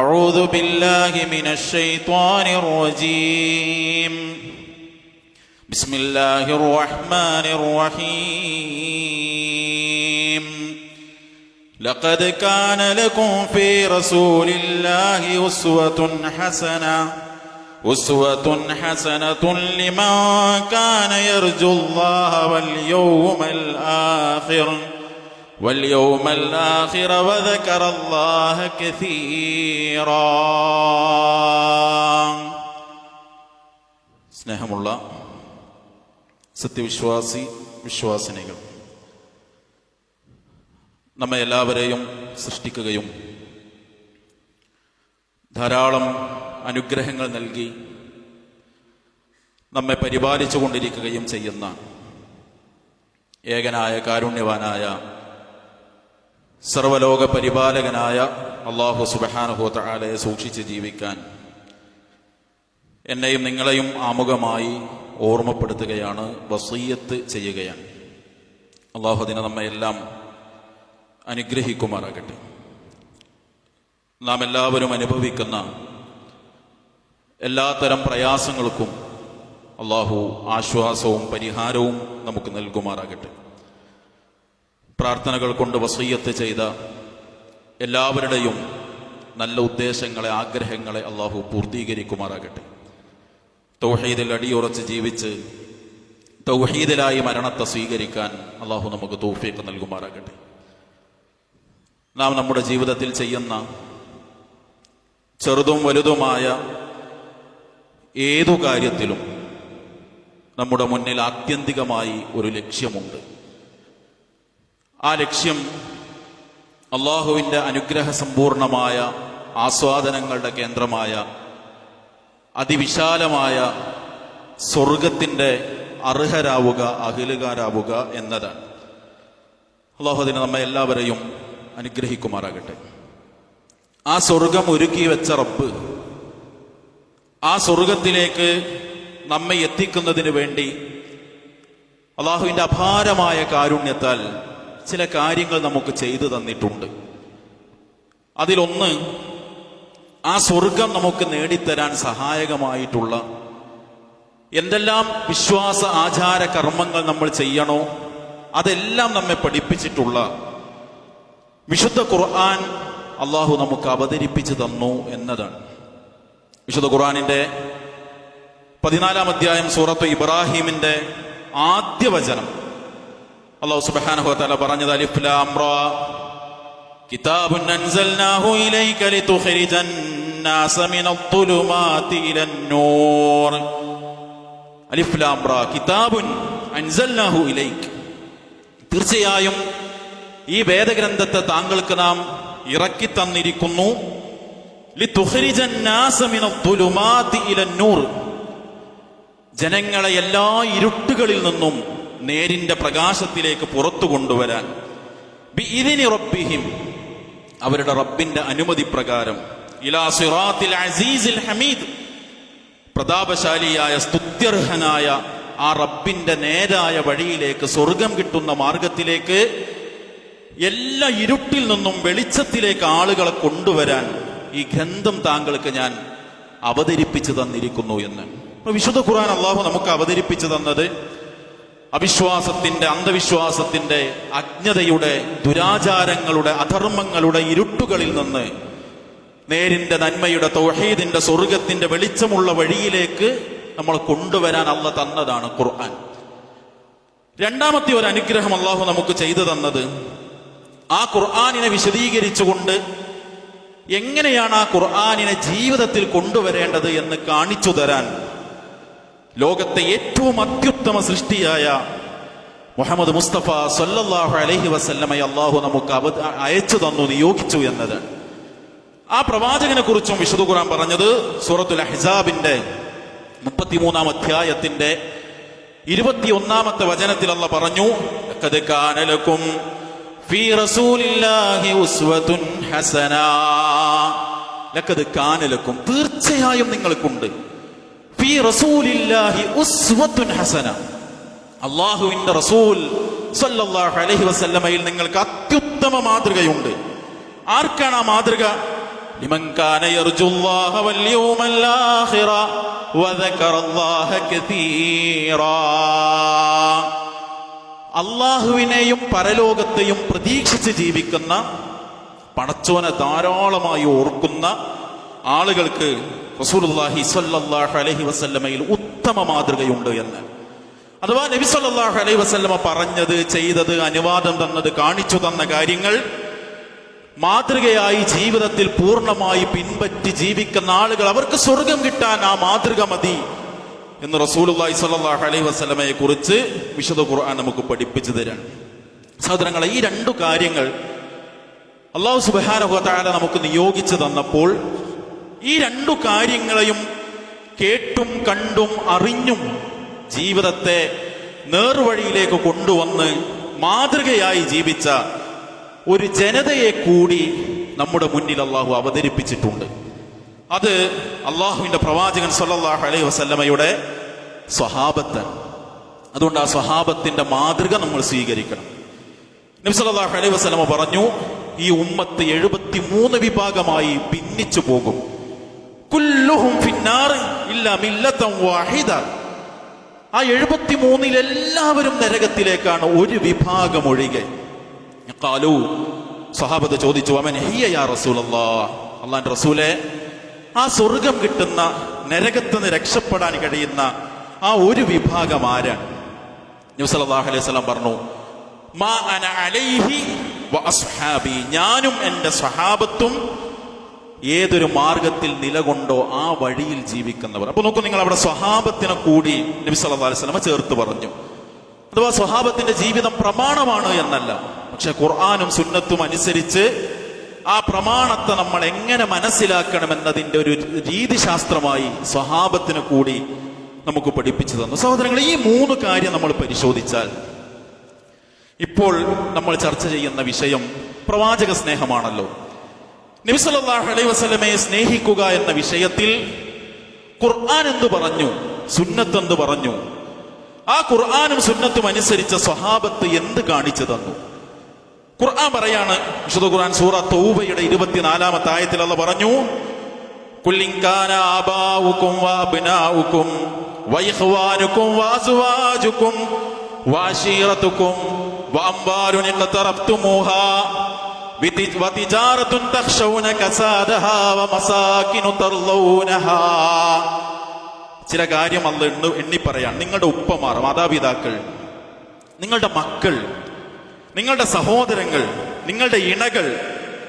أعوذ بالله من الشيطان الرجيم. بسم الله الرحمن الرحيم. لقد كان لكم في رسول الله أسوة حسنة لمن كان يرجو الله واليوم الآخر وذكر الله كثيرا. സ്നേഹമുള്ള വിശ്വാസിനികൾ, നമ്മെ എല്ലാവരെയും സൃഷ്ടിക്കുകയും ധാരാളം അനുഗ്രഹങ്ങൾ നൽകി നമ്മെ പരിപാലിച്ചു കൊണ്ടിരിക്കുകയും ചെയ്യുന്ന ഏകനായ കാരുണ്യവാനായ സർവലോക പരിപാലകനായ അല്ലാഹു സുബ്ഹാനഹു വ തആലയെ സൂക്ഷിച്ച് ജീവിക്കാൻ എന്നെയും നിങ്ങളെയും ആമുഖമായി ഓർമ്മപ്പെടുത്തുകയാണ്, വസിയ്യത്ത് ചെയ്യുകയാണ്. അല്ലാഹു അതിനെ നമ്മെ എല്ലാം അനുഗ്രഹിക്കുമാറാകട്ടെ. നാം എല്ലാവരും അനുഭവിക്കുന്ന എല്ലാത്തരം പ്രയാസങ്ങൾക്കും അല്ലാഹു ആശ്വാസവും പരിഹാരവും നമുക്ക് നൽകുമാറാകട്ടെ. പ്രാർത്ഥനകൾ കൊണ്ട് വസിയ്യത്ത് ചെയ്ത എല്ലാവരുടെയും നല്ല ഉദ്ദേശങ്ങളെ, ആഗ്രഹങ്ങളെ അല്ലാഹു പൂർത്തീകരിക്കുമാറാകട്ടെ. തൗഹീദിൽ അടിയുറച്ച് ജീവിച്ച് തൗഹീദിലായി മരണത്തെ സ്വീകരിക്കാൻ അല്ലാഹു നമുക്ക് തൗഫീഖ് നൽകുമാറാകട്ടെ. നാം നമ്മുടെ ജീവിതത്തിൽ ചെയ്യുന്ന ചെറുതും വലുതുമായ ഏതു കാര്യത്തിലും നമ്മുടെ മുന്നിൽ ആത്യന്തികമായി ഒരു ലക്ഷ്യമുണ്ട്. ആ ലക്ഷ്യം അല്ലാഹുവിൻ്റെ അനുഗ്രഹ സമ്പൂർണമായ ആസ്വാദനങ്ങളുടെ കേന്ദ്രമായ അതിവിശാലമായ സ്വർഗത്തിൻ്റെ അർഹരാവുക, അഖിലുകാരാവുക എന്നതാണ്. അല്ലാഹു അതിനെ നമ്മെ എല്ലാവരെയും അനുഗ്രഹിക്കുമാറാകട്ടെ. ആ സ്വർഗം ഒരുക്കി വെച്ച റബ്ബ് ആ സ്വർഗത്തിലേക്ക് നമ്മെ എത്തിക്കുന്നതിന് വേണ്ടി അല്ലാഹുവിൻ്റെ അപാരമായ കാരുണ്യത്താൽ ചില കാര്യങ്ങൾ നമുക്ക് ചെയ്തു തന്നിട്ടുണ്ട്. അതിലൊന്ന്, ആ സ്വർഗം നമുക്ക് നേടിത്തരാൻ സഹായകമായിട്ടുള്ള എന്തെല്ലാം വിശ്വാസ ആചാര കർമ്മങ്ങൾ നമ്മൾ ചെയ്യണോ അതെല്ലാം നമ്മെ പഠിപ്പിച്ചിട്ടുള്ള വിശുദ്ധ ഖുർആൻ അല്ലാഹു നമുക്ക് അവതരിപ്പിച്ചു തന്നു എന്നതാണ്. വിശുദ്ധ ഖുർആനിന്റെ 14-ാം അധ്യായം സൂറത്ത് ഇബ്രാഹിമിന്റെ ആദ്യ വചനം അല്ലാഹു സുബ്ഹാനഹു വ തആല പറഞ്ഞത്, അലിഫ് ലാം റാ കിതാബുൻ അൻസൽനാഹു ഇലൈക ലിതുഖ്രിജൻ നാസ മിനദ്ദുലുമാതി ഇലന്നൂർ. അലിഫ് ലാം റാ കിതാബുൻ അൻസൽനാഹു ഇലൈക, തീർച്ചയായും ഈ വേദഗ്രന്ഥത്തെ താങ്കൾക്ക് നാം ഇറക്കി തന്നിരിക്കുന്നു. ലിതുഖ്രിജൻ നാസ മിനദ്ദുലുമാതി ഇലന്നൂർ, ജനങ്ങളെ എല്ലാ ഇരുട്ടുകളിൽ നിന്നും നേരിന്റെ പ്രകാശത്തിലേക്ക് പുറത്തു കൊണ്ടുവരാൻ. ബിഇദ്നി റബ്ബിഹിം, അവരുടെ റബ്ബിന്റെ അനുമതി പ്രകാരം. ഇലാ സിറാത്തിൽ അസീസിൽ ഹമീദ്, പ്രതാപശാലിയായ സ്തുത്യർഹനായ ആ റബ്ബിന്റെ നേരായ വഴിയിലേക്ക്, സ്വർഗം കിട്ടുന്ന മാർഗത്തിലേക്ക്, എല്ലാ ഇരുട്ടിൽ നിന്നും വെളിച്ചത്തിലേക്ക് ആളുകളെ കൊണ്ടുവരാൻ ഈ ഗ്രന്ഥം താങ്കൾക്ക് ഞാൻ അവതരിപ്പിച്ചു തന്നിരിക്കുന്നു എന്ന്. വിശുദ്ധ ഖുർആൻ അല്ലാഹു നമുക്ക് അവതരിപ്പിച്ചു തന്നത് അവിശ്വാസത്തിന്റെ, അന്ധവിശ്വാസത്തിന്റെ, അജ്ഞതയുടെ, ദുരാചാരങ്ങളുടെ, അധർമ്മങ്ങളുടെ ഇരുട്ടുകളിൽ നിന്ന് നേരിന്റെ, നന്മയുടെ, തൗഹീദിന്റെ, സ്വർഗത്തിന്റെ വെളിച്ചമുള്ള വഴിയിലേക്ക് നമ്മൾ കൊണ്ടുവരാൻ അല്ലാഹു തന്നതാണ് ഖുർആൻ. രണ്ടാമത്തെ ഒരു അനുഗ്രഹം അല്ലാഹു നമുക്ക് ചെയ്തു തന്നത്, ആ ഖുർആനിനെ വിശദീകരിച്ചുകൊണ്ട് എങ്ങനെയാണ് ആ ഖുർആനിനെ ജീവിതത്തിൽ കൊണ്ടുവരേണ്ടത് എന്ന് കാണിച്ചു തരാൻ ലോകത്തെ ഏറ്റവും അത്യുത്തമ സൃഷ്ടിയായ മുഹമ്മദ് മുസ്തഫ സല്ലല്ലാഹു അലൈഹി വസല്ലമയെ അല്ലാഹു നമുക്ക് അയച്ചു തന്നു, നിയോഗിച്ചു എന്നത്. ആ പ്രവാചകനെ കുറിച്ചും വിശുദ്ധ ഖുർആൻ പറഞ്ഞത് സൂറത്തുൽ അഹ്സാബിന്റെ 33-ാം അധ്യായത്തിന്റെ 21-ാമത്തെ വചനത്തിൽ അല്ലാഹു പറഞ്ഞു, ലഖദ് കാന ലക്കും ഫീ റസൂലില്ലാഹി ഉസ്വത്തുൻ ഹസന. ലഖദ് കാന ലക്കും, തീർച്ചയായും നിങ്ങൾക്കുണ്ട്, ഫീ റസൂലില്ലാഹി ഉസ്വത്തുൻ ഹസന, അല്ലാഹുവിന്റെ റസൂൽ സല്ലല്ലാഹു അലൈഹി വസല്ലമയിൽ നിങ്ങൾക്ക് അത്യുത്തമ മാതൃകയുണ്ട്. ആർക്കാണ് ആ മാതൃക? ലിമൻ കാന യർജുല്ലാഹ വൽ യൗമൽ ആഖിറ വദകറല്ലാഹ കതീറാ. അല്ലാഹുവിനെയും പരലോകത്തെയും പ്രതീക്ഷിച്ച് ജീവിക്കുന്ന, പടച്ചോനെ ധാരാളമായി ഓർക്കുന്ന ആളുകൾക്ക് റസൂലുള്ളാഹി സ്വല്ലല്ലാഹു അലൈഹി വസല്ലമയിൽ ഉത്തമ മാതൃകയുണ്ട് എന്ന്. അഥവാ നബി സല്ലല്ലാഹു അലൈഹി വസല്ലമ പറഞ്ഞത്, ചെയ്തത്, അനുവാദം തന്നത്, കാണിച്ചു തന്ന കാര്യങ്ങൾ മാതൃകയായി ജീവിതത്തിൽ പൂർണ്ണമായി പിൻപറ്റി ജീവിക്കുന്ന ആളുകൾ, അവർക്ക് സ്വർഗം കിട്ടാൻ ആ മാതൃക മതി എന്ന് റസൂലുള്ളാഹി സ്വല്ലല്ലാഹു അലൈഹി വസല്ലമയെ കുറിച്ച് വിശുദ്ധ ഖുർആൻ നമുക്ക് പഠിപ്പിച്ചു തരാണ്. സഹോദരങ്ങളെ, ഈ രണ്ടു കാര്യങ്ങൾ അല്ലാഹു സുബ്ഹാനഹു വ തആല നമുക്ക് നിയോഗിച്ചു തന്നപ്പോൾ ഈ രണ്ടു കാര്യങ്ങളെയും കേട്ടും കണ്ടും അറിഞ്ഞും ജീവിതത്തെ നേർവഴിയിലേക്ക് കൊണ്ടുവന്ന് മാതൃകയായി ജീവിച്ച ഒരു ജനതയെ കൂടി നമ്മുടെ മുന്നിൽ അള്ളാഹു അവതരിപ്പിച്ചിട്ടുണ്ട്. അത് അള്ളാഹുവിന്റെ പ്രവാചകൻ സല്ലല്ലാഹു അലൈഹി വസല്ലമയുടെ സ്വഹാബത്ത്. അതുകൊണ്ട് ആ സ്വഹാബത്തിന്റെ മാതൃക നമ്മൾ സ്വീകരിക്കണം. നബി സല്ലല്ലാഹു അലൈഹി വസല്ലമ പറഞ്ഞു, ഈ ഉമ്മത്ത് 73 വിഭാഗമായി ഭിന്നിച്ചു പോകും. കുല്ലുഹും ഫിന്നാർ ഇല്ലാ മില്ലതൻ വാഹിദ. ആ 73 എല്ലാവരും നരകത്തിലേക്കാണ്, ഒരു വിഭാഗം ഒഴികെ. ഖാലൂ, സ്വഹാബത്ത് ചോദിച്ചു, വമൻ ഹിയ യാ റസൂലല്ലാഹ്, അല്ലാഹുവിന്റെ റസൂലേ, ആ സ്വർഗം കിട്ടുന്ന, നരകത്തിൽ നിന്ന് രക്ഷപ്പെടാൻ കഴിയുന്ന ആ ഒരു വിഭാഗം ആരാണ്? നബി സല്ലല്ലാഹു അലൈഹി വസല്ലം പറഞ്ഞു, മാ അന അലൈഹി വ അസ്ഹാബി, ഞാനും എൻ്റെ സ്വഹാബത്തും ഏതൊരു മാർഗത്തിൽ നിലകൊണ്ടോ ആ വഴിയിൽ ജീവിക്കുന്നവർ. അപ്പൊ നോക്കൂ നിങ്ങൾ, അവിടെ സ്വഹാബത്തിനെ കൂടി നബി സല്ലല്ലാഹു അലൈഹി വസല്ലം ചേർത്ത് പറഞ്ഞു. അഥവാ സ്വഹാബത്തിന്റെ ജീവിതം പ്രമാണമാണ് എന്നല്ല, പക്ഷെ ഖുർആനും സുന്നത്തും അനുസരിച്ച് ആ പ്രമാണത്തെ നമ്മൾ എങ്ങനെ മനസ്സിലാക്കണം എന്നതിന്റെ ഒരു രീതിശാസ്ത്രമായി സ്വഹാബത്തിന് കൂടി നമുക്ക് പഠിപ്പിച്ചു തന്നു. സഹോദരങ്ങൾ, ഈ 3 കാര്യം നമ്മൾ പരിശോധിച്ചാൽ, ഇപ്പോൾ നമ്മൾ ചർച്ച ചെയ്യുന്ന വിഷയം പ്രവാചക സ്നേഹമാണല്ലോ. നബി സല്ലല്ലാഹു അലൈഹി വസല്ലമയെ സ്നേഹിക്കുക എന്ന വിഷയത്തിൽ ഖുർആൻ എന്തു പറഞ്ഞു, സുന്നത്ത് എന്ത് പറഞ്ഞു, ആ ഖുർആനും സുന്നത്തും അനുസരിച്ച സ്വഹാബത്ത് എന്ത് കാണിച്ചു തന്നു? ഖുർആൻ പറയാണ്, വിശുദ്ധ ഖുർആൻ സൂറ തൗബയുടെ 24-ാമത്തെ ആയത്തിൽ അല്ലാഹു പറഞ്ഞു, ഖുൽ ഇൻ കാന ആബാഉകും വഅബ്നാഉകും വഇഖ്വാനുകും വഅസ്വാജുകും വഅശീറതുകും വഅംവാലുൻ ഇഖ്തറഫ്തുമൂഹാ വതിജാറത്തുൻ തഖ്ശൗന കസാദഹാ വമസാകിനു തർളൗനഹാ. ചില കാര്യം അല്ലാഹു എണ്ണി പറയാൻ, നിങ്ങളുടെ ഉപ്പമാർ, മാതാപിതാക്കൾ, നിങ്ങളുടെ മക്കൾ, നിങ്ങളുടെ സഹോദരങ്ങൾ, നിങ്ങളുടെ ഇണകൾ,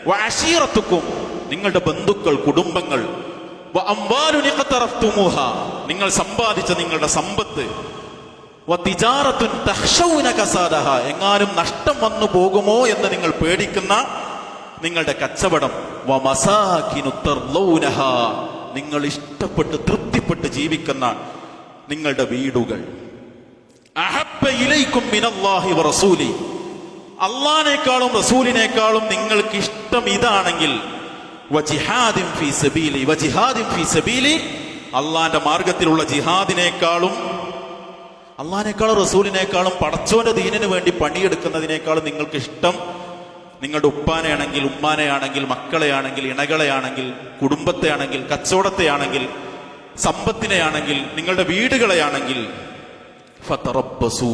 വഅശീറത്തുക്കും, നിങ്ങളുടെ ബന്ധുക്കൾ, കുടുംബങ്ങൾ, വഅംവാലുൻ ഇഖ്തറഫ്തുമൂഹാ, നിങ്ങൾ സമ്പാദിച്ച നിങ്ങളുടെ സമ്പത്ത്, വതിജാറത്തുൻ തഖ്ശൗന കസാദഹാ, എങ്ങാനും നഷ്ടം വന്നു പോകുമോ എന്ന് നിങ്ങൾ പേടിക്കുന്ന നിങ്ങളുടെ കച്ചവടം, വമസാകിനു തർളൗനഹാ, നിങ്ങൾ ഇഷ്ടപ്പെട്ട് തൃപ്തിപ്പെട്ട് ജീവിക്കുന്ന നിങ്ങളുടെ വീടുകൾ. അഹബ്ബ ഇലൈക്കും മിനല്ലാഹി വറസൂലി, അള്ളാഹിനേക്കാളും റസൂലിനേക്കാളും നിങ്ങൾക്ക് ഇഷ്ടം ഇതാണെങ്കിൽ, വജിഹാദിൻ ഫീ സബീലി, വജിഹാദിൻ ഫീ സബീലി, അള്ളാഹിന്റെ മാർഗത്തിലുള്ള ജിഹാദിനേക്കാളും, അള്ളാഹിനേക്കാളും റസൂലിനേക്കാളും പടച്ചോന്റെ ദീനിന് വേണ്ടി പണിയെടുക്കുന്നതിനേക്കാളും നിങ്ങൾക്ക് ഇഷ്ടം നിങ്ങളുടെ ഉപ്പാനെയാണെങ്കിൽ, ഉമ്മാനെയാണെങ്കിൽ, മക്കളെയാണെങ്കിൽ, ഇണകളെയാണെങ്കിൽ, കുടുംബത്തെയാണെങ്കിൽ, കച്ചവടത്തെയാണെങ്കിൽ, സമ്പത്തിനെയാണെങ്കിൽ, നിങ്ങളുടെ വീടുകളെയാണെങ്കിൽ, ഫതറബ്ബസൂ,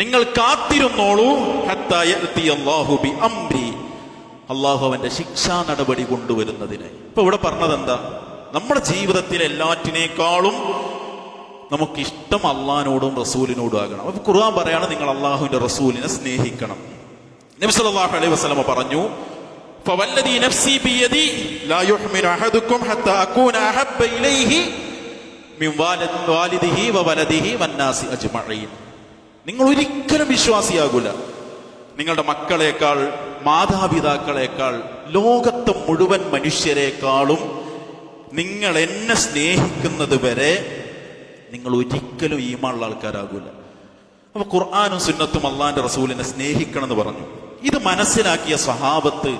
നിങ്ങൾ കാത്തിരുന്നോളൂ, ഹത്താ യഅതി അല്ലാഹു ബി അംരി, അള്ളാഹു അവന്റെ ശിക്ഷാ നടപടി കൊണ്ടുവരുന്നതിന്. ഇപ്പൊ ഇവിടെ പറഞ്ഞത് എന്താ? നമ്മുടെ ജീവിതത്തിലെ എല്ലാറ്റിനേക്കാളും നമുക്കിഷ്ടം അള്ളാഹിനോടും റസൂലിനോടും ആകണം. അപ്പൊ ഖുർആൻ പറയാണ്, നിങ്ങൾ അള്ളാഹുവിന്റെ റസൂലിനെ സ്നേഹിക്കണം. നബി സല്ലല്ലാഹു അലൈഹി വസല്ലം പറഞ്ഞു, ഫവല്ലദീ നഫ്സി ബിയദി ലാ യുഹ്മിനു അഹദുക്കും ഹത്താ അകൂന അഹബ്ബ ഇലൈഹി മിൻ വാലിദിഹി വവലദിഹി വന്നാസി അജ്മഈൻ. നിങ്ങൾ ഒരിക്കലും വിശ്വാസിയാകൂല, നിങ്ങളുടെ മക്കളെക്കാൾ, മാതാപിതാക്കളെക്കാൾ, ലോകത്തെ മുഴുവൻ മനുഷ്യരെക്കാളും നിങ്ങൾ എന്നെ സ്നേഹിക്കുന്നത് വരെ നിങ്ങൾ ഒരിക്കലും ഈമാനുള്ള ആൾക്കാരാകൂല. അപ്പൊ ഖുർആനും സുന്നത്തും അള്ളാഹിന്റെ റസൂലിനെ സ്നേഹിക്കണം എന്ന് പറഞ്ഞു. ഇത് മനസ്സിലാക്കിയ സ്വഹാബത്ത്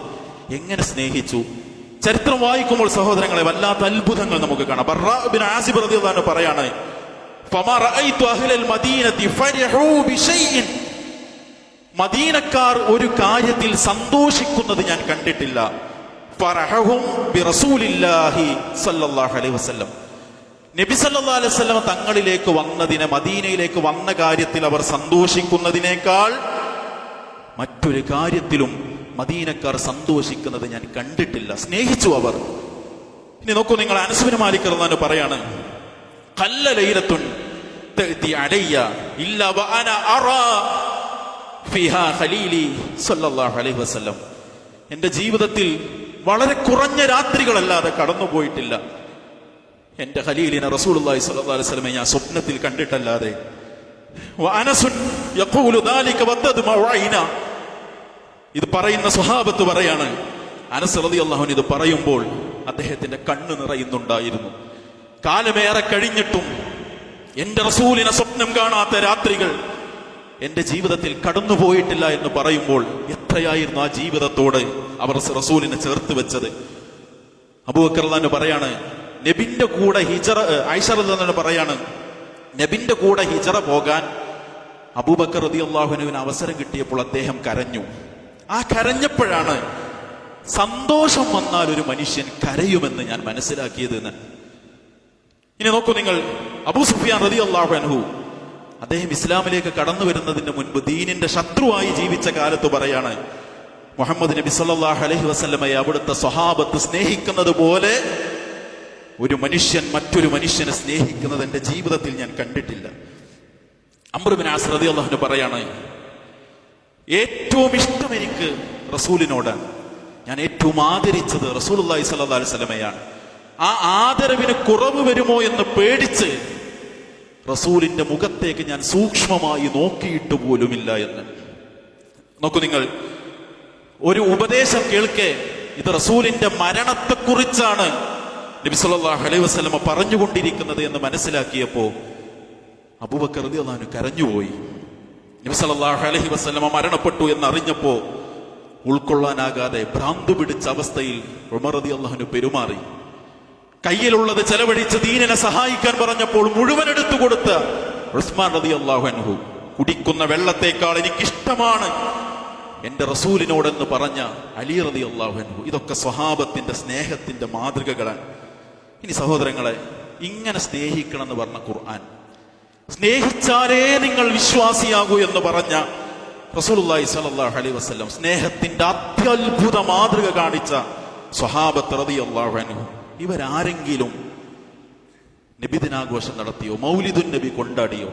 എങ്ങനെ സ്നേഹിച്ചു? ചരിത്രം വായിക്കുമ്പോൾ സഹോദരങ്ങളെ, വല്ലാത്ത അത്ഭുതങ്ങൾ നമുക്ക് കാണാം. ബർറാ ഇബ്നു ആസിബ് റളിയല്ലാഹു അൻഹു പറയാണ്, ഫമാ റഅയ്തു അഹ്ലൽ മദീനതി ഫരിഹൂ ബിശൈഇൻ, മദീനക്കാർ ഒരു കാര്യത്തിൽ സന്തോഷിക്കുന്നത് ഞാൻ കണ്ടിട്ടില്ല. ഫറഹും ബിറസൂലില്ലാഹി സ്വല്ലല്ലാഹു അലൈഹി വസല്ലം. നബി സല്ലല്ലാഹു അലൈഹി വസല്ലം തങ്ങളിലേക്ക് വന്നതിനെ, മദീനയിലേക്ക് വന്ന കാര്യത്തിൽ അവർ സന്തോഷിക്കുന്നതിനേക്കാൾ മറ്റൊരു കാര്യത്തിലും മദീനക്കാർ സന്തോഷിക്കുന്നത് ഞാൻ കണ്ടിട്ടില്ല. സ്നേഹിച്ചു അവർ. ഇനി നോക്കൂ നിങ്ങൾ, അനസ് ബിൻ മാലിക് റളിയല്ലാഹു അൻഹു പറയാണ്, ഖല്ല ലൈലത്തുൻ തഅതി അലയ്യ ഇല്ല വഅന അറാ ഫിഹാ ഖലീലി സ്വല്ലല്ലാഹു അലൈഹി വസല്ലം. എന്റെ ജീവിതത്തിൽ വളരെ കുറഞ്ഞ രാത്രികളല്ലാതെ കടന്നുപോയിട്ടില്ല എന്റെ ഖലീലിനെ റസൂലുള്ളാഹി സ്വല്ലല്ലാഹു അലൈഹി വസല്ലമയെ ഞാൻ സ്വപ്നത്തിൽ കണ്ടിട്ടല്ലാതെ. വഅനസുൻ യഖൂലു ദാലിക വതദ്മഉ ഐന. ഇത് പറയുന്ന സ്വഹാബത്ത് പറയാണ്, അനസ് റളിയല്ലാഹു അൻഹു ഇത് പറയുമ്പോൾ അദ്ദേഹത്തിന്റെ കണ്ണ് നിറയുന്നുണ്ടായിരുന്നു. കാലമേറെ കഴിഞ്ഞിട്ടും എന്റെ റസൂലിനെ സ്വപ്നം കാണാത്ത രാത്രികൾ എന്റെ ജീവിതത്തിൽ കടന്നുപോയിട്ടില്ല എന്ന് പറയുമ്പോൾ എത്രയായിരുന്നു ആ ജീവിതത്തോട് അവർ റസൂലിനെ ചേർത്ത് വെച്ചത്. അബൂബക്കർ റളിയല്ലാഹു അൻഹു പറയാണ്, നബിന്റെ കൂടെ ഹിജറ, ആയിഷ റളിയല്ലാഹു അൻഹ പറയാണ്, നബിന്റെ കൂടെ ഹിജറ പോകാൻ അബൂബക്കർ റളിയല്ലാഹു അൻഹുവിന് അവസരം കിട്ടിയപ്പോൾ അദ്ദേഹം കരഞ്ഞു. ആ കരഞ്ഞപ്പോഴാണ് സന്തോഷം വന്നാൽ ഒരു മനുഷ്യൻ കരയുമെന്ന് ഞാൻ മനസ്സിലാക്കിയത് എന്ന്. ഇനി നോക്കൂ നിങ്ങൾ, അബൂ സുഫിയാൻ റളിയല്ലാഹു അൻഹു അദ്ദേഹം ഇസ്ലാമിലേക്ക് കടന്നു വരുന്നതിന് മുൻപ് ദീനിന്റെ ശത്രുവായി ജീവിച്ച കാലത്ത് പറയാണ്, മുഹമ്മദ് നബി സല്ലല്ലാഹു അലൈഹി വസല്ലമയെ അവിടുത്തെ സ്വഹാബത്ത് സ്നേഹിക്കുന്നത് പോലെ ഒരു മനുഷ്യൻ മറ്റൊരു മനുഷ്യനെ സ്നേഹിക്കുന്നത് എന്റെ ജീവിതത്തിൽ ഞാൻ കണ്ടിട്ടില്ല. അംർ ബിൻ ആസ് റളിയല്ലാഹു അൻഹു പറയാണ്, ഏറ്റവും ഇഷ്ടം എനിക്ക് റസൂലിനോടാണ്. ഞാൻ ഏറ്റവും ആദരിച്ചത് റസൂലുള്ളാഹി സ്വല്ലല്ലാഹു അലൈഹി വസല്ലമയാണ്. ആ ആദരവിന് കുറവ് വരുമോ എന്ന് പേടിച്ച് റസൂലിന്റെ മുഖത്തേക്ക് ഞാൻ സൂക്ഷ്മമായി നോക്കിയിട്ട് പോലുമില്ല എന്ന്. നോക്കൂ നിങ്ങൾ, ഒരു ഉപദേശം കേൾക്കെ ഇത് റസൂലിന്റെ മരണത്തെക്കുറിച്ചാണ് നബി സല്ലല്ലാഹു അലൈഹി വസല്ലമ പറഞ്ഞുകൊണ്ടിരിക്കുന്നത് എന്ന് മനസ്സിലാക്കിയപ്പോ അബൂബക്കർ റളിയല്ലാഹു അൻഹു കരഞ്ഞുപോയി. നബി സല്ലല്ലാഹു അലൈഹി വസല്ലമ മരണപ്പെട്ടു എന്നറിഞ്ഞപ്പോ ഉൾക്കൊള്ളാനാകാതെ ഭ്രാന്തു പിടിച്ച അവസ്ഥയിൽ ഉമർ റളിയല്ലാഹു അൻഹു പെരുമാറി. കയ്യിലുള്ളത് ചെലവഴിച്ച് ദീനിനെ സഹായിക്കാൻ പറഞ്ഞപ്പോൾ മുഴുവൻ എടുത്തു കൊടുത്ത ഉസ്മാൻ റളിയല്ലാഹു അൻഹു, കുടിക്കുന്ന വെള്ളത്തേക്കാൾ എനിക്കിഷ്ടമാണ് എന്റെ റസൂലിനോടെന്ന് പറഞ്ഞ അലി റളിയല്ലാഹു അൻഹു. ഇതൊക്കെ സ്വഹാബത്തിന്റെ സ്നേഹത്തിന്റെ മാതൃകകളാണ്. ഇനി സഹോദരങ്ങളെ, ഇങ്ങനെ സ്നേഹിക്കണം എന്ന് പറഞ്ഞ ഖുർആൻ, സ്നേഹിച്ചാലേ നിങ്ങൾ വിശ്വാസിയാകൂ എന്ന് പറഞ്ഞ റസൂലുള്ളാഹി സ്വല്ലല്ലാഹു അലൈഹി വസല്ലം, സ്നേഹത്തിന്റെ അത്യത്ഭുത മാതൃക കാണിച്ച സ്വഹാബത്ത് റളിയല്ലാഹു അൻഹു, ഇവരാരെങ്കിലും നബിദിനാഘോഷം നടത്തിയോ? മൗലിദുൻ നബി കൊണ്ടാടിയോ?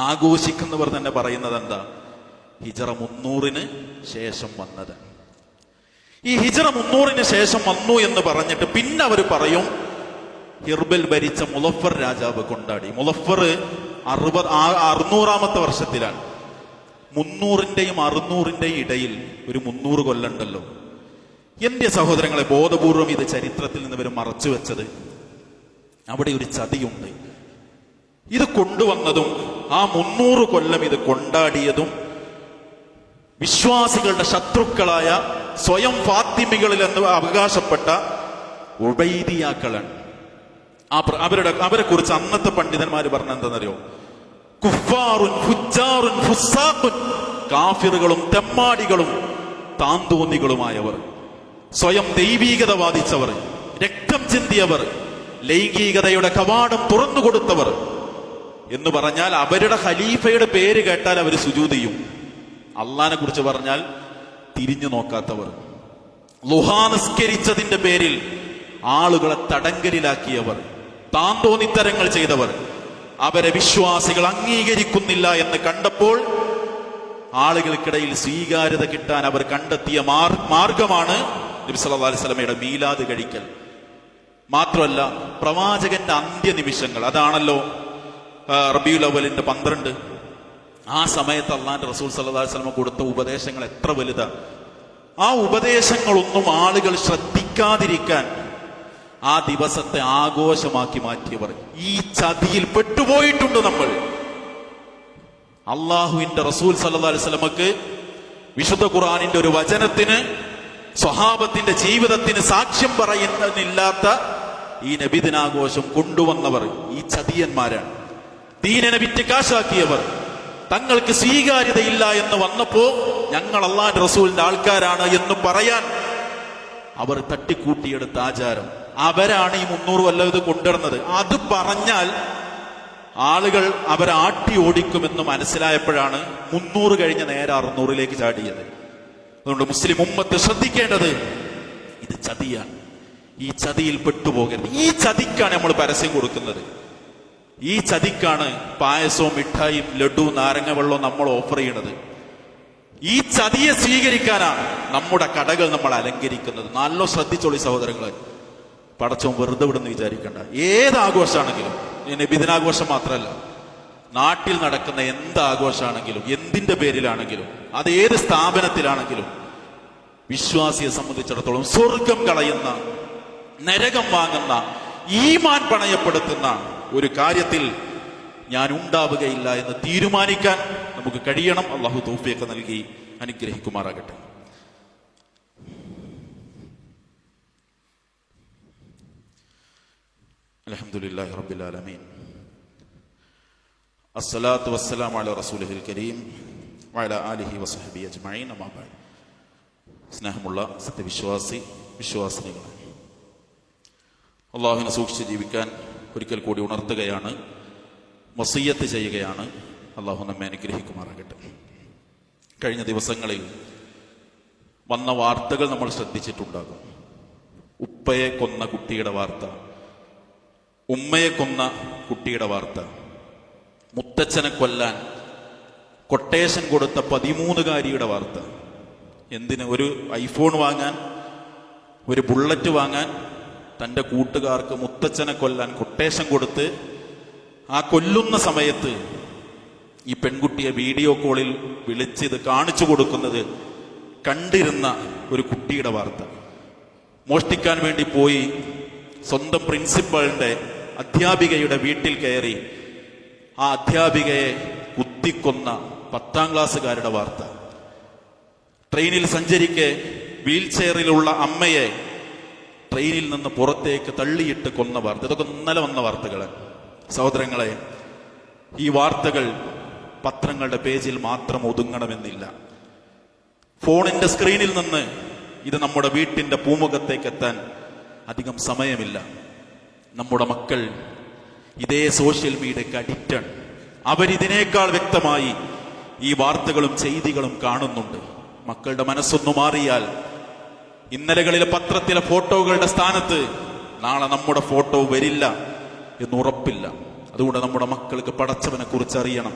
ആഘോഷിക്കുന്നവർ തന്നെ പറയുന്നത് എന്താ? ഹിജറ 300 ശേഷം വന്നത്. ഈ ഹിജറ 300 ശേഷം വന്നു എന്ന് പറഞ്ഞിട്ട് പിന്നെ അവർ പറയും ഹിർബൽ ഭരിച്ച മുളഫർ രാജാവ് കൊണ്ടാടി. മുളഫർ 600-ാമത്തെ വർഷത്തിലാണ്. 300-ന്റെയും 600-ന്റെയും ഇടയിൽ ഒരു 300 കൊല്ലണ്ടല്ലോ. എന്റെ സഹോദരങ്ങളെ, ബോധപൂർവം ഇത് ചരിത്രത്തിൽ നിന്ന് ഇവർ മറച്ചു വെച്ചത്. അവിടെ ഒരു ചതിയുണ്ട്. ഇത് കൊണ്ടുവന്നതും ആ 300 കൊല്ലം ഇത് കൊണ്ടാടിയതും വിശ്വാസികളുടെ ശത്രുക്കളായ സ്വയം ഫാത്തിമികളിൽ എന്ന് അവകാശപ്പെട്ട ഉബൈദിയാക്കളാണ്. അവരെ കുറിച്ച് അന്നത്തെ പണ്ഡിതന്മാർ പറഞ്ഞ എന്താണെന്നറിയോ? കുഫാറുൻ ഫുജ്ജാറുൻ ഫുസ്സാഖുൻ, കാഫിറുകളും തെമ്മാടികളും താന്തോന്നികളുമായവർ, സ്വയം ദൈവീകത വാദിച്ചവർ, രക്തം ചിന്തിയവർ, ലൈംഗികതയുടെ കവാടം തുറന്നുകൊടുത്തവർ എന്ന് പറഞ്ഞാൽ അവരുടെ ഖലീഫയുടെ പേര് കേട്ടാൽ അവർ സുജൂദ് ചെയ്യും. അള്ളാനെ കുറിച്ച് പറഞ്ഞാൽ തിരിഞ്ഞു നോക്കാത്തവർ, ളുഹാ നിസ്കരിച്ചതിന്റെ പേരിൽ ആളുകളെ തടങ്കലിലാക്കിയവർ, താന്തോന്നിത്തരങ്ങൾ ചെയ്തവർ, അവരെ വിശ്വാസികൾ അംഗീകരിക്കുന്നില്ല എന്ന് കണ്ടപ്പോൾ ആളുകൾക്കിടയിൽ സ്വീകാര്യത കിട്ടാൻ അവർ കണ്ടെത്തിയ മാർഗമാണ് നബി സല്ലല്ലാഹു അലൈഹി വസല്ലമയുടെ മീലാദ് കഴിക്കൽ. മാത്രമല്ല, പ്രവാചകന്റെ അന്ത്യനിമിഷങ്ങൾ, അതാണല്ലോ റബീഉൽ അവ്വലിന്റെ 12. ആ സമയത്ത് അള്ളാന്റെ റസൂൽ സല്ലല്ലാഹു അലൈഹി വസല്ലമ കൊടുത്ത ഉപദേശങ്ങൾ എത്ര വലുതാ. ആ ഉപദേശങ്ങളൊന്നും ആളുകൾ ശ്രദ്ധിക്കാതിരിക്കാൻ ആ ദിവസത്തെ ആഘോഷമാക്കി മാറ്റിയവർ. ഈ ചതിയിൽ പെട്ടുപോയിട്ടുണ്ട് നമ്മൾ. അള്ളാഹുവിന്റെ റസൂൽ സല്ലല്ലാഹു അലൈഹി വസല്ലമക്ക്, വിശുദ്ധ ഖുർആനിന്റെ ഒരു വചനത്തിന്, സ്വഹാബത്തിന്റെ ജീവിതത്തിന് സാക്ഷ്യം പറയുന്നില്ലാത്ത ഈ നബിദിനാഘോഷം കൊണ്ടുവന്നവർ ഈ ചതിയന്മാരാണ്. ദീനിനെ വിറ്റ് കാശാക്കിയവർ. തങ്ങൾക്ക് സ്വീകാര്യതയില്ല എന്ന് വന്നപ്പോ ഞങ്ങൾ അള്ളാഹുവിന്റെ റസൂലിന്റെ ആൾക്കാരാണ് എന്ന് പറയാൻ അവർ തട്ടിക്കൂട്ടിയെടുത്ത ആചാരം. അവരാണ് ഈ 300 കൊല്ലം ഇത് കൊണ്ടുവരുന്നത്. അത് പറഞ്ഞാൽ ആളുകൾ അവരെ ആട്ടി ഓടിക്കുമെന്ന് മനസ്സിലായപ്പോഴാണ് 300 കഴിഞ്ഞ് നേരെ 600ലേക്ക് ചാടിയത്. അതുകൊണ്ട് മുസ്ലിം ഉമ്മത്ത് ശ്രദ്ധിക്കേണ്ടത് ഇത് ചതിയാണ്. ഈ ചതിയിൽ പെട്ടുപോകരുത്. ഈ ചതിക്കാണ് നമ്മൾ പരസ്യം കൊടുക്കുന്നത്. ഈ ചതിക്കാണ് പായസവും മിഠായും ലഡു നാരങ്ങ വെള്ളവും നമ്മൾ ഓഫർ ചെയ്യണത്. ഈ ചതിയെ സ്വീകരിക്കാനാണ് നമ്മുടെ കടകൾ നമ്മൾ അലങ്കരിക്കുന്നത്. നല്ല ശ്രദ്ധിച്ചോളി സഹോദരങ്ങളെ. പടച്ചോൻ വെറുതെ വിടുന്ന് വിചാരിക്കണ്ട. ഏതാഘോഷമാണെങ്കിലും, നബിദിനാഘോഷം മാത്രമല്ല, നാട്ടിൽ നടക്കുന്ന എന്താഘോഷമാണെങ്കിലും, എന്തിന്റെ പേരിലാണെങ്കിലും, അത് ഏത് സ്ഥാപനത്തിലാണെങ്കിലും, വിശ്വാസിയെ സംബന്ധിച്ചിടത്തോളം സ്വർഗം കളയുന്ന, നരകം വാങ്ങുന്ന, ഈമാൻ പണയപ്പെടുത്തുന്ന ഒരു കാര്യത്തിൽ ഞാൻ ഉണ്ടാവുകയില്ല എന്ന് തീരുമാനിക്കാൻ നമുക്ക് കഴിയണം. അള്ളാഹു തൗഫീഖ് നൽകി അനുഗ്രഹിക്കുമാറാകട്ടെ. അൽഹംദുലില്ലാഹി റബ്ബിൽ ആലമീൻ. അസ്സലാത്തു വസ്സലാമു അലാ റസൂലിഹിൽ കരീം വഅലാ ആലിഹി വസഹ്ബിഹി അജ്മഈൻ. അമ്മാ ബഅദ്. സ്നേഹമുള്ള സത്യവിശ്വാസി വിശ്വാസിനികളെ, അള്ളാഹുവിനെ സൂക്ഷിച്ച് ജീവിക്കാൻ ഒരിക്കൽ കൂടി ഉണർത്തുകയാണ്, വസിയ്യത്ത് ചെയ്യുകയാണ്. അള്ളാഹു നമ്മെ അനുഗ്രഹിക്കുമാറാകട്ടെ. കഴിഞ്ഞ ദിവസങ്ങളിൽ വന്ന വാർത്തകൾ നമ്മൾ ശ്രദ്ധിച്ചിട്ടുണ്ടാകും. ഉപ്പയെ കൊന്ന കുട്ടിയുടെ വാർത്ത, ഉമ്മയെ കൊന്ന കുട്ടിയുടെ വാർത്ത, മുത്തച്ഛനെ കൊല്ലാൻ കൊട്ടേഷൻ കൊടുത്ത 13കാരിയുടെ വാർത്ത. എന്തിന്? ഒരു ഐഫോൺ വാങ്ങാൻ, ഒരു ബുള്ളറ്റ് വാങ്ങാൻ തൻ്റെ കൂട്ടുകാർക്ക് മുത്തച്ഛനെ കൊല്ലാൻ കൊട്ടേഷൻ കൊടുത്ത് ആ കൊല്ലുന്ന സമയത്ത് ഈ പെൺകുട്ടിയെ വീഡിയോ കോളിൽ വിളിച്ച് ഇത് കാണിച്ചു കൊടുക്കുന്നത് കണ്ടിരുന്ന ഒരു കുട്ടിയുടെ വാർത്ത. മോഷ്ടിക്കാൻ വേണ്ടി പോയി സ്വന്തം പ്രിൻസിപ്പളിന്റെ അധ്യാപികയുടെ വീട്ടിൽ കയറി ആ അധ്യാപികയെ കുത്തിക്കൊന്ന 10ാം ക്ലാസ്സുകാരുടെ വാർത്ത. ട്രെയിനിൽ സഞ്ചരിക്കെ വീൽ ചെയറിലുള്ള അമ്മയെ ട്രെയിനിൽ നിന്ന് പുറത്തേക്ക് തള്ളിയിട്ട് കൊന്ന വാർത്ത. ഇതൊക്കെ ഇന്നലെ വന്ന വാർത്തകളാണ്. സഹോദരങ്ങളെ, ഈ വാർത്തകൾ പത്രങ്ങളുടെ പേജിൽ മാത്രം ഒതുങ്ങണമെന്നില്ല. ഫോണിന്റെ സ്ക്രീനിൽ നിന്ന് ഇത് നമ്മുടെ വീട്ടിന്റെ പൂമുഖത്തേക്ക് എത്താൻ അധികം സമയമില്ല. നമ്മുടെ മക്കൾ ഇതേ സോഷ്യൽ മീഡിയക്ക് അഡിക്റ്റാണ്. അവരിതിനേക്കാൾ വ്യക്തമായി ഈ വാർത്തകളും ചെയ്തികളും കാണുന്നുണ്ട്. മക്കളുടെ മനസ്സൊന്നു മാറിയാൽ ഇന്നലകളിലെ പത്രത്തിലെ ഫോട്ടോകളുടെ സ്ഥാനത്ത് നാളെ നമ്മുടെ ഫോട്ടോ വരില്ല എന്ന് ഉറപ്പില്ല. അതുകൊണ്ട് നമ്മുടെ മക്കൾക്ക് പടച്ചവനെ കുറിച്ച് അറിയണം,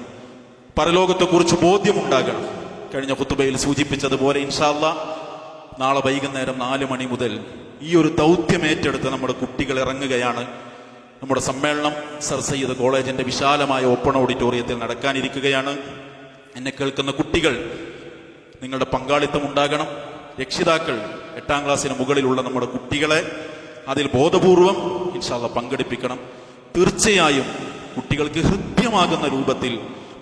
പരലോകത്തെ കുറിച്ച് ബോധ്യമുണ്ടാകണം. കഴിഞ്ഞ ഖുതുബയിൽ സൂചിപ്പിച്ചതുപോലെ ഇൻഷാ അല്ലാഹ് നാളെ വൈകുന്നേരം 4 മണി മുതൽ ഈ ഒരു ദൗത്യം ഏറ്റെടുത്ത് നമ്മുടെ കുട്ടികൾ ഇറങ്ങുകയാണ്. നമ്മുടെ സമ്മേളനം സർ സയ്യിദ് കോളേജിന്റെ വിശാലമായ ഓപ്പൺ ഓഡിറ്റോറിയത്തിൽ നടക്കാനിരിക്കുകയാണ്. എന്നെ കേൾക്കുന്ന കുട്ടികൾ, നിങ്ങളുടെ പങ്കാളിത്തം ഉണ്ടാകണം. രക്ഷിതാക്കൾ 8ാം ക്ലാസ്സിന് മുകളിലുള്ള നമ്മുടെ കുട്ടികളെ അതിൽ ബോധപൂർവം ഇൻഷാ അല്ലാഹ് പങ്കെടുപ്പിക്കണം. തീർച്ചയായും കുട്ടികൾക്ക് ഹൃദ്യമാകുന്ന രൂപത്തിൽ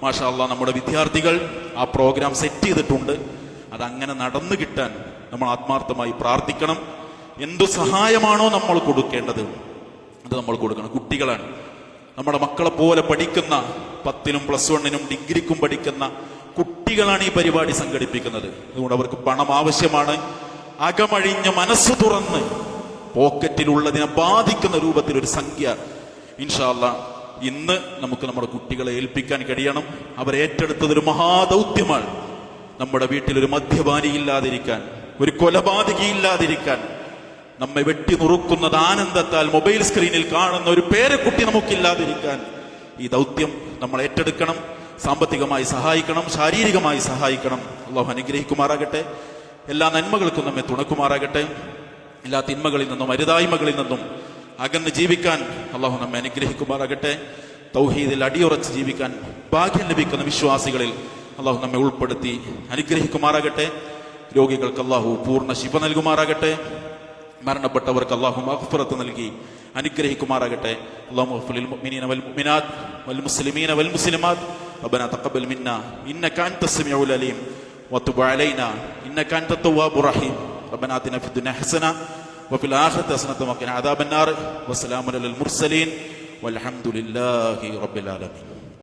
മാഷാ അല്ലാഹ് നമ്മുടെ വിദ്യാർത്ഥികൾ ആ പ്രോഗ്രാം സെറ്റ് ചെയ്തിട്ടുണ്ട്. അതങ്ങനെ നടന്നു കിട്ടാൻ നമ്മൾ ആത്മാർത്ഥമായി പ്രാർത്ഥിക്കണം. എന്തു സഹായമാണോ നമ്മൾ കൊടുക്കേണ്ടത് അത് നമ്മൾ കൊടുക്കണം. കുട്ടികളാണ് നമ്മുടെ മക്കളെ പോലെ പഠിക്കുന്ന, 10നും +1നും ഡിഗ്രിക്കും പഠിക്കുന്ന കുട്ടികളാണ് ഈ പരിപാടി സംഘടിപ്പിക്കുന്നത്. അതുകൊണ്ട് അവർക്ക് പണം ആവശ്യമാണ്. അകമഴിഞ്ഞ് മനസ്സ് തുറന്ന് പോക്കറ്റിലുള്ളതിനെ ബാധിക്കുന്ന രൂപത്തിൽ ഒരു സംഖ്യ ഇൻഷാ അല്ലാഹ് ഇന്ന് നമുക്ക് നമ്മുടെ കുട്ടികളെ ഏൽപ്പിക്കാൻ കഴിയണം. അവരേറ്റെടുത്തതൊരു മഹാദൗത്യമാണ്. നമ്മുടെ വീട്ടിലൊരു മദ്യപാനി ഇല്ലാതിരിക്കാൻ, ഒരു കൊലപാതകി ഇല്ലാതിരിക്കാൻ, നമ്മെ വെട്ടി നുറുക്കുന്നത് ആനന്ദത്താൽ മൊബൈൽ സ്ക്രീനിൽ കാണുന്ന ഒരു പേരക്കുട്ടി നമുക്കില്ലാതിരിക്കാൻ ഈ ദൗത്യം നമ്മൾ ഏറ്റെടുക്കണം. സാമ്പത്തികമായി സഹായിക്കണം, ശാരീരികമായി സഹായിക്കണം. അല്ലാഹു അനുഗ്രഹിക്കുമാറാകട്ടെ. എല്ലാ നന്മകൾക്കും നമ്മെ തുണക്കുമാറാകട്ടെ. എല്ലാ തിന്മകളിൽ നിന്നും അരുതായ്മകളിൽ നിന്നും അകന്ന് ജീവിക്കാൻ അല്ലാഹു നമ്മെ അനുഗ്രഹിക്കുമാറാകട്ടെ. തൗഹീദിൽ അടിയുറച്ച് ജീവിക്കാൻ ഭാഗ്യം ലഭിക്കുന്ന വിശ്വാസികളിൽ അല്ലാഹു നമ്മെ ഉൾപ്പെടുത്തി അനുഗ്രഹിക്കുമാറാകട്ടെ. രോഗികൾക്ക് അല്ലാഹു പൂർണ്ണ ശിഫ നൽകുമാറാകട്ടെ. മരണപ്പെട്ടവർക്ക് അല്ലാഹു മഗ്ഫിറത്ത് നൽകി അനുഗ്രഹിക്കുമാറാകട്ടെ. അല്ലാഹു ഗഫിറിൽ മുഅ്മിനീന വൽ മുഅ്മിനാത്ത് വൽ മുസ്ലിമീന വൽ മുസ്ലിമാത്ത് റബ്ബനാ തഖബ്ബൽ മിന്നാ ഇന്നക അൻതസ് സമീഉൽ അലീം വതുബ് അലൈനാ ഇന്നക അൻതത് തവ്വാബുർ റഹീം. റബ്ബനാ ആതിനാ ഫിദ് ദുനിയ ഹസന വഫിൽ ആഖിറതി ഹസനത വഖിനാ അദാബന്നാർ. വസ്സലാമു അലൽ മുർസലീൻ വൽഹംദുലില്ലാഹി റബ്ബിൽ ആലമീൻ.